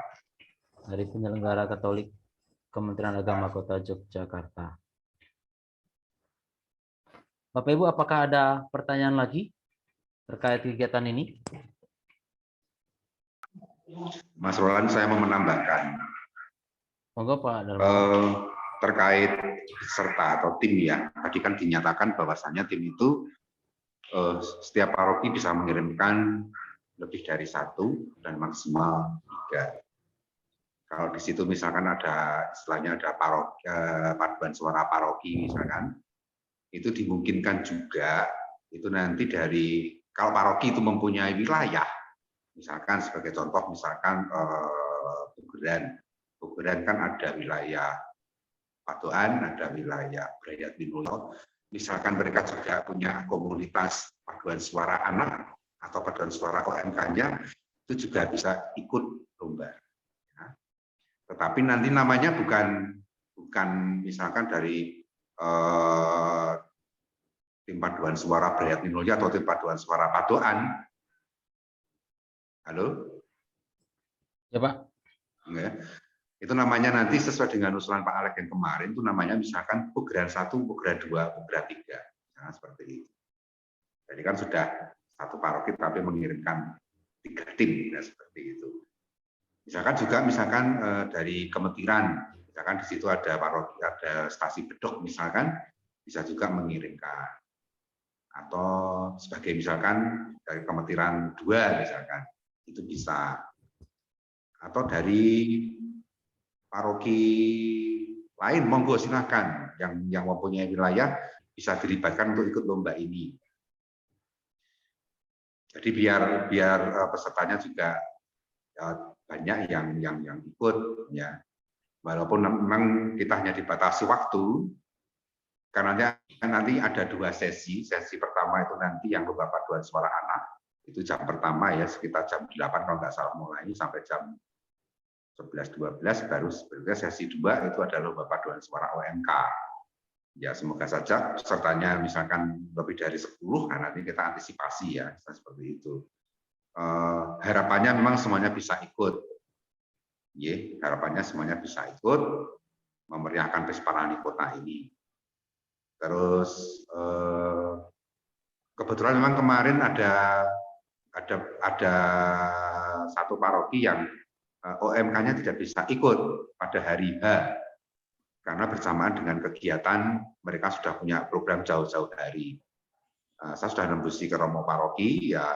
dari penyelenggara Katolik Kementerian Agama Kota Yogyakarta. Bapak Ibu, apakah ada pertanyaan lagi? terkait kegiatan ini? Mas Roland, saya mau menambahkan. Monggo Pak Darmawan. Terkait peserta atau tim ya, tadi kan dinyatakan bahwasannya tim itu setiap paroki bisa mengirimkan lebih dari 1 dan maksimal 3. Kalau di situ misalkan ada istilahnya ada paduan suara paroki misalkan, itu dimungkinkan juga itu nanti dari kalau paroki itu mempunyai wilayah, misalkan sebagai contoh misalkan Bugeran kan ada wilayah Padoan, ada wilayah Brayat Minulyo. Misalkan mereka juga punya komunitas paduan suara anak atau paduan suara OMK-nya, itu juga bisa ikut lomba. Ya. Tetapi nanti namanya bukan misalkan dari tim paduan suara Brayat Minulyo atau tim paduan suara Padoan. Halo? Ya Pak. Ya. Itu namanya nanti sesuai dengan usulan Pak Alek yang kemarin itu namanya misalkan Bugeran 1, Bugeran 2, Bugeran 3. Nah, seperti itu. Jadi kan sudah satu paroki tapi mengirimkan 3 tim ya, seperti itu. Misalkan juga dari Kemetiran, misalkan di situ ada paroki, ada stasi bedok misalkan bisa juga mengirimkan. Atau sebagai misalkan dari Kemetiran 2 misalkan itu bisa. Atau dari paroki lain, monggo silahkan yang mempunyai wilayah bisa dilibatkan untuk ikut lomba ini. Jadi biar pesertanya juga ya, banyak yang ikut ya. Walaupun memang kita hanya dibatasi waktu, karena nanti ada 2 sesi. Sesi pertama itu nanti yang lomba paduan suara anak, itu jam pertama ya sekitar jam 8 kalau nggak salah mulai sampai jam 11-12, baru sebenarnya sesi 2 itu adalah lomba paduan suara OMK. Ya semoga saja pesertanya misalkan lebih dari 10, nah nanti kita antisipasi ya seperti itu. Harapannya memang semuanya bisa ikut. Harapannya semuanya bisa ikut memeriahkan Pespalani kota ini. Terus kebetulan memang kemarin ada satu paroki yang OMK-nya tidak bisa ikut pada hari H karena bersamaan dengan kegiatan mereka sudah punya program jauh-jauh hari. Saya sudah nembusi ke Romo Paroki ya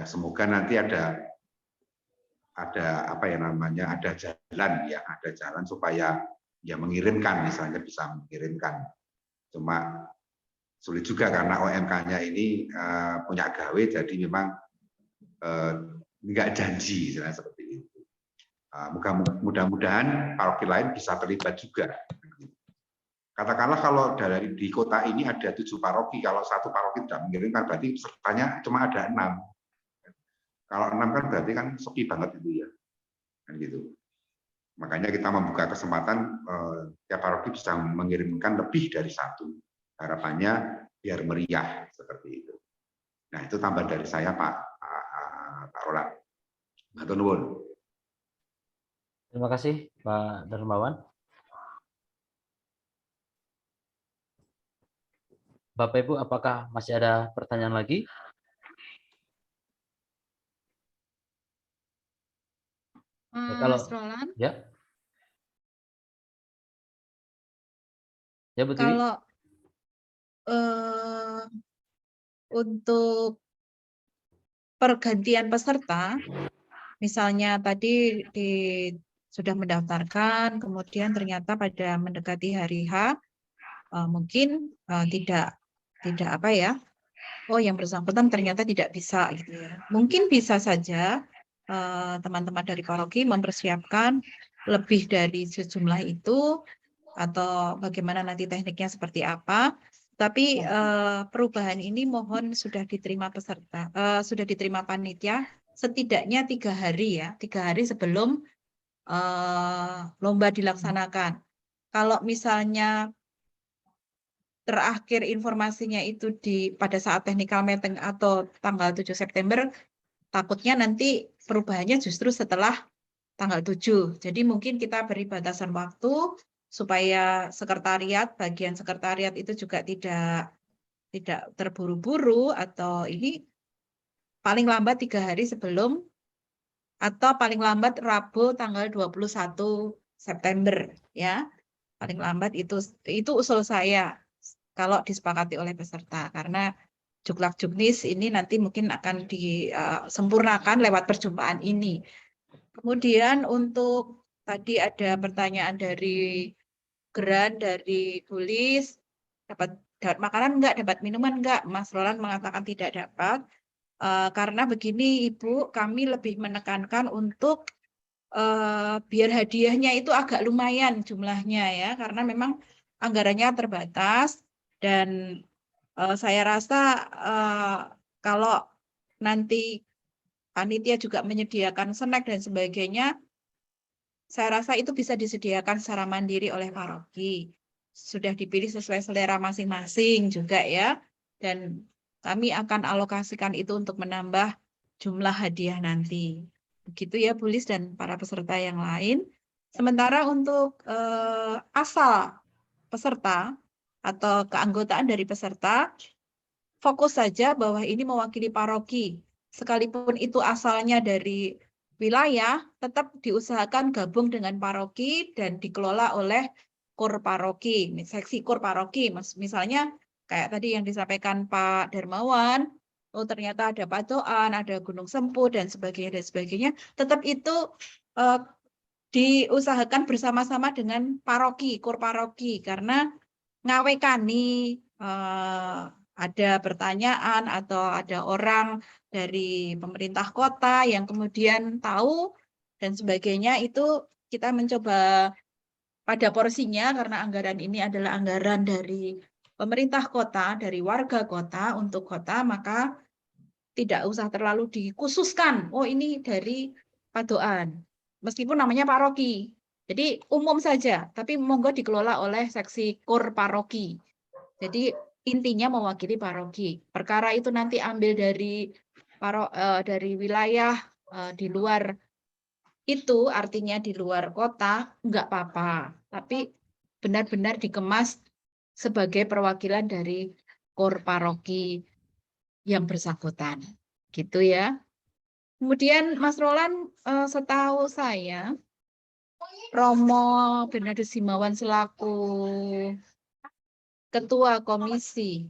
semoga nanti ada apa ya namanya ada jalan supaya ya mengirimkan misalnya bisa mengirimkan. Cuma sulit juga karena OMK-nya ini punya gawe jadi memang enggak janji seperti itu. Mudah-mudahan paroki lain bisa terlibat juga. Katakanlah kalau di kota ini ada 7 paroki, kalau satu paroki tidak mengirimkan berarti pesertanya cuma ada 6. Kalau 6 kan berarti kan sepi banget itu ya. Kan gitu. Makanya kita membuka kesempatan tiap paroki bisa mengirimkan lebih dari 1. Harapannya biar meriah seperti itu. Nah, itu tambahan dari saya Pak Roland. Matur nuwun. Terima kasih Pak Darmawan. Bapak Ibu, apakah masih ada pertanyaan lagi? Mas Roland? Ya. Ya, Bu Tiwi. Kalau untuk pergantian peserta, misalnya tadi sudah mendaftarkan, kemudian ternyata pada mendekati hari H, mungkin tidak apa ya, yang bersangkutan ternyata tidak bisa gitu ya. Mungkin bisa saja teman-teman dari paroki mempersiapkan lebih dari sejumlah itu atau bagaimana nanti tekniknya seperti apa. Tapi perubahan ini mohon sudah diterima peserta, sudah diterima panitia setidaknya 3 hari ya, 3 hari sebelum lomba dilaksanakan. Kalau misalnya terakhir informasinya itu pada saat technical meeting atau tanggal 7 September, takutnya nanti perubahannya justru setelah tanggal 7. Jadi mungkin kita beri batasan waktu supaya bagian sekretariat itu juga tidak tidak terburu-buru atau ini paling lambat 3 hari sebelum atau paling lambat Rabu tanggal 21 September ya. Paling lambat itu usul saya kalau disepakati oleh peserta, karena juklak juknis ini nanti mungkin akan disempurnakan lewat perjumpaan ini. Kemudian untuk tadi ada pertanyaan dari Geran, dari Bulis, dapat makanan enggak, dapat minuman enggak? Mas Roland mengatakan tidak dapat. Karena begini Ibu, kami lebih menekankan untuk biar hadiahnya itu agak lumayan jumlahnya ya, karena memang anggarannya terbatas dan saya rasa kalau nanti panitia juga menyediakan snack dan sebagainya, saya rasa itu bisa disediakan secara mandiri oleh paroki. Sudah dipilih sesuai selera masing-masing juga ya, dan kami akan alokasikan itu untuk menambah jumlah hadiah nanti. Begitu ya Bulis dan para peserta yang lain. Sementara untuk asal peserta atau keanggotaan dari peserta, fokus saja bahwa ini mewakili paroki. Sekalipun itu asalnya dari wilayah, tetap diusahakan gabung dengan paroki dan dikelola oleh kur paroki, seksi kur paroki. Misalnya kayak tadi yang disampaikan Pak Darmawan, oh ternyata ada Padoan, ada Gunung Sempu dan sebagainya, tetap itu diusahakan bersama-sama dengan paroki, kur paroki, karena ngawekani ada pertanyaan atau ada orang dari pemerintah kota yang kemudian tahu dan sebagainya, itu kita mencoba pada porsinya, karena anggaran ini adalah anggaran dari pemerintah kota, dari warga kota untuk kota, maka tidak usah terlalu dikhususkan, oh ini dari Padoan, meskipun namanya paroki. Jadi umum saja, tapi monggo dikelola oleh seksi kur paroki. Jadi intinya mewakili paroki. Perkara itu nanti ambil dari wilayah di luar itu, artinya di luar kota, enggak apa-apa. Tapi benar-benar dikemas sebagai perwakilan dari kur paroki yang bersangkutan. Gitu ya. Kemudian Mas Roland, setahu saya, Romo Bernardus Himawan selaku Ketua Komisi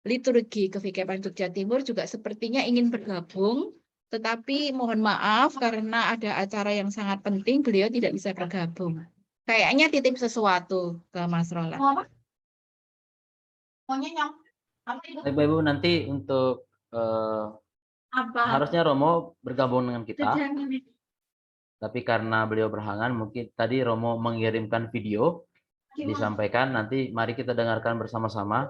Liturgi GVK Jogja Timur juga sepertinya ingin bergabung, tetapi mohon maaf karena ada acara yang sangat penting, beliau tidak bisa bergabung. Kayaknya titip sesuatu ke Mas Roland. Baik, Ibu, nanti untuk harusnya Romo bergabung dengan kita, tapi karena beliau berhalangan, mungkin tadi Romo mengirimkan video, disampaikan, nanti mari kita dengarkan bersama-sama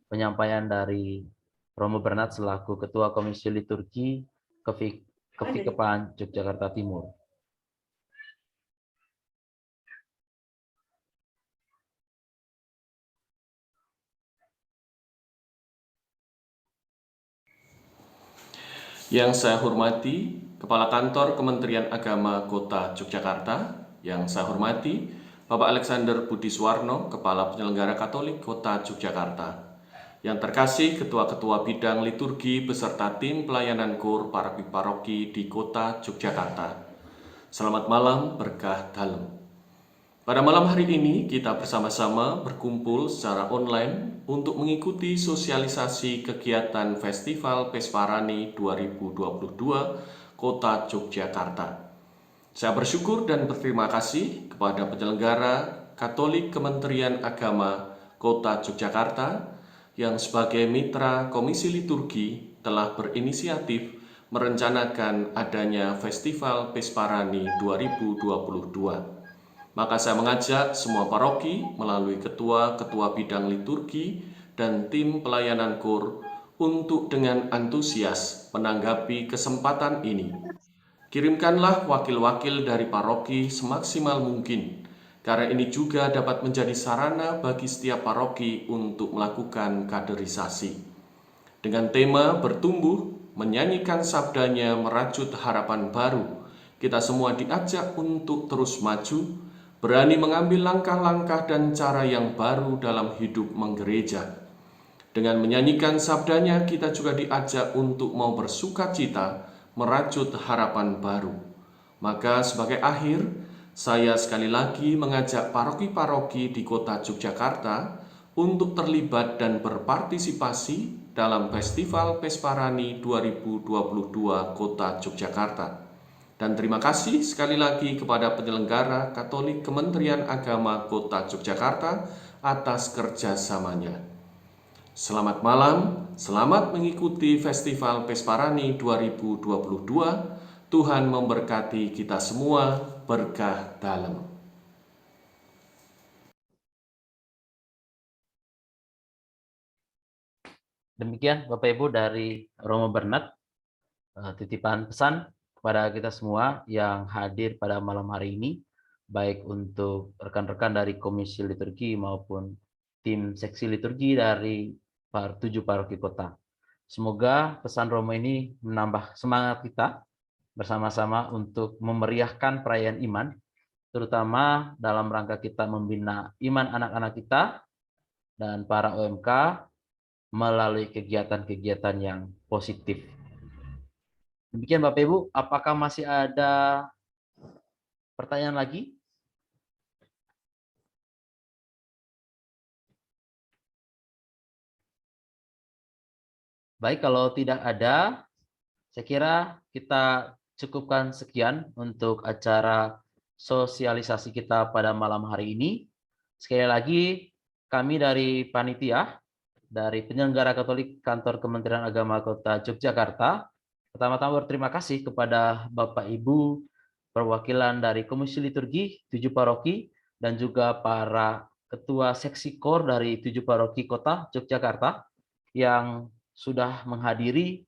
penyampaian dari Romo Bernard selaku Ketua Komisi Liturgi KVKPAN Yogyakarta Timur. Yang saya hormati Kepala Kantor Kementerian Agama Kota Yogyakarta, yang saya hormati Bapak Alexander Budi Suwarno, Kepala Penyelenggara Katolik Kota Yogyakarta, yang terkasih Ketua-Ketua Bidang Liturgi beserta tim pelayanan KUR paroki di Kota Yogyakarta. Selamat malam, berkah dalem. Pada malam hari ini kita bersama-sama berkumpul secara online untuk mengikuti sosialisasi kegiatan Festival Pesparani 2022 Kota Yogyakarta. Saya bersyukur dan berterima kasih kepada penyelenggara Katolik Kementerian Agama Kota Yogyakarta yang sebagai mitra Komisi Liturgi telah berinisiatif merencanakan adanya Festival Pesparani 2022. Maka saya mengajak semua paroki melalui ketua-ketua bidang liturgi dan tim pelayanan KUR untuk dengan antusias menanggapi kesempatan ini. Kirimkanlah wakil-wakil dari paroki semaksimal mungkin, karena ini juga dapat menjadi sarana bagi setiap paroki untuk melakukan kaderisasi. Dengan tema bertumbuh, menyanyikan sabdanya merajut harapan baru, kita semua diajak untuk terus maju, berani mengambil langkah-langkah dan cara yang baru dalam hidup menggereja. Dengan menyanyikan sabdanya, kita juga diajak untuk mau bersukacita, merajut harapan baru. Maka sebagai akhir, saya sekali lagi mengajak paroki-paroki di kota Yogyakarta untuk terlibat dan berpartisipasi dalam Festival Pesparani 2022 Kota Yogyakarta. Dan terima kasih sekali lagi kepada penyelenggara Katolik Kementerian Agama Kota Yogyakarta atas kerjasamanya. Selamat malam, selamat mengikuti Festival Pesparani 2022. Tuhan memberkati kita semua, berkah dalam. Demikian Bapak Ibu dari Romo Bernat, titipan pesan kepada kita semua yang hadir pada malam hari ini, baik untuk rekan-rekan dari Komisi Liturgi maupun tim seksi liturgi dari 7 paroki kota. Semoga pesan Romo ini menambah semangat kita bersama-sama untuk memeriahkan perayaan iman, terutama dalam rangka kita membina iman anak-anak kita dan para OMK melalui kegiatan-kegiatan yang positif. Demikian Bapak Ibu, apakah masih ada pertanyaan lagi? Baik, kalau tidak ada, saya kira kita cukupkan sekian untuk acara sosialisasi kita pada malam hari ini. Sekali lagi, kami dari panitia, dari penyelenggara Katolik Kantor Kementerian Agama Kota Yogyakarta, pertama-tama berterima kasih kepada Bapak Ibu perwakilan dari Komisi Liturgi 7 paroki dan juga para ketua seksi KOR dari 7 paroki Kota Yogyakarta yang sudah menghadiri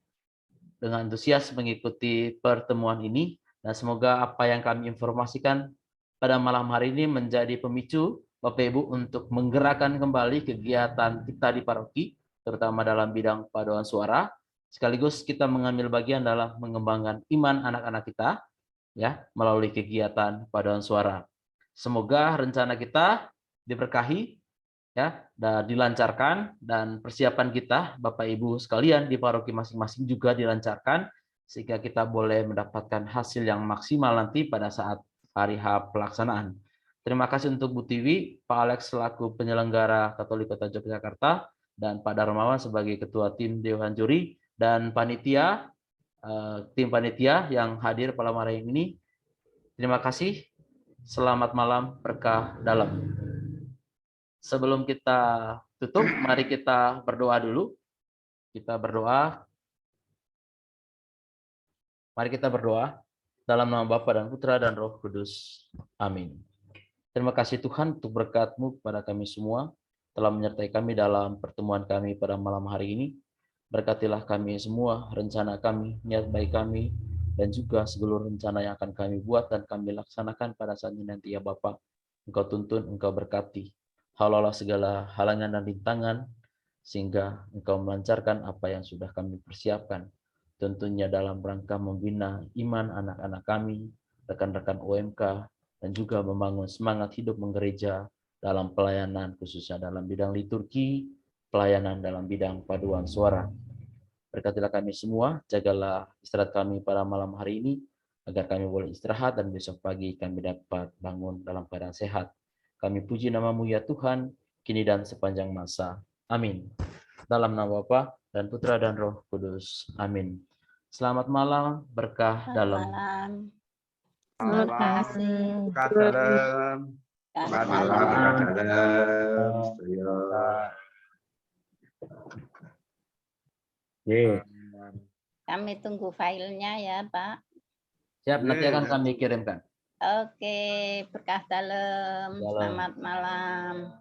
dengan antusias mengikuti pertemuan ini, dan semoga apa yang kami informasikan pada malam hari ini menjadi pemicu Bapak Ibu untuk menggerakkan kembali kegiatan kita di paroki, terutama dalam bidang paduan suara, sekaligus kita mengambil bagian dalam mengembangkan iman anak-anak kita ya melalui kegiatan paduan suara. Semoga rencana kita diberkahi ya, dan dilancarkan, dan persiapan kita Bapak Ibu sekalian di paroki masing-masing juga dilancarkan sehingga kita boleh mendapatkan hasil yang maksimal nanti pada saat hari H pelaksanaan. Terima kasih untuk Bu Tiwi, Pak Alex selaku penyelenggara Katolik Kota Yogyakarta, dan Pak Darmawan sebagai ketua tim Dewan Juri, dan panitia, tim panitia yang hadir pada malam ini. Terima kasih. Selamat malam, berkah dalam. Sebelum kita tutup, mari kita berdoa dulu. Kita berdoa. Mari kita berdoa dalam nama Bapa dan Putra dan Roh Kudus. Amin. Terima kasih Tuhan untuk berkat-Mu kepada kami semua, telah menyertai kami dalam pertemuan kami pada malam hari ini. Berkatilah kami semua, rencana kami, niat baik kami, dan juga seluruh rencana yang akan kami buat dan kami laksanakan pada saat ini nanti ya Bapa. Engkau tuntun, Engkau berkati. Halalah segala halangan dan rintangan, sehingga Engkau melancarkan apa yang sudah kami persiapkan. Tentunya dalam rangka membina iman anak-anak kami, rekan-rekan OMK, dan juga membangun semangat hidup menggereja dalam pelayanan, khususnya dalam bidang liturgi, pelayanan dalam bidang paduan suara. Berkatilah kami semua, jagalah istirahat kami pada malam hari ini, agar kami boleh istirahat dan besok pagi kami dapat bangun dalam keadaan sehat. Kami puji nama-Mu ya Tuhan, kini dan sepanjang masa. Amin. Dalam nama Bapa dan Putra dan Roh Kudus. Amin. Selamat malam, berkah dalam. Terima kasih. Berkah dalam. Selamat malam, berkah dalam. Kami tunggu filenya ya, Pak. Siap, nanti akan kami kirimkan. Oke, berkah dalam. Selamat malam.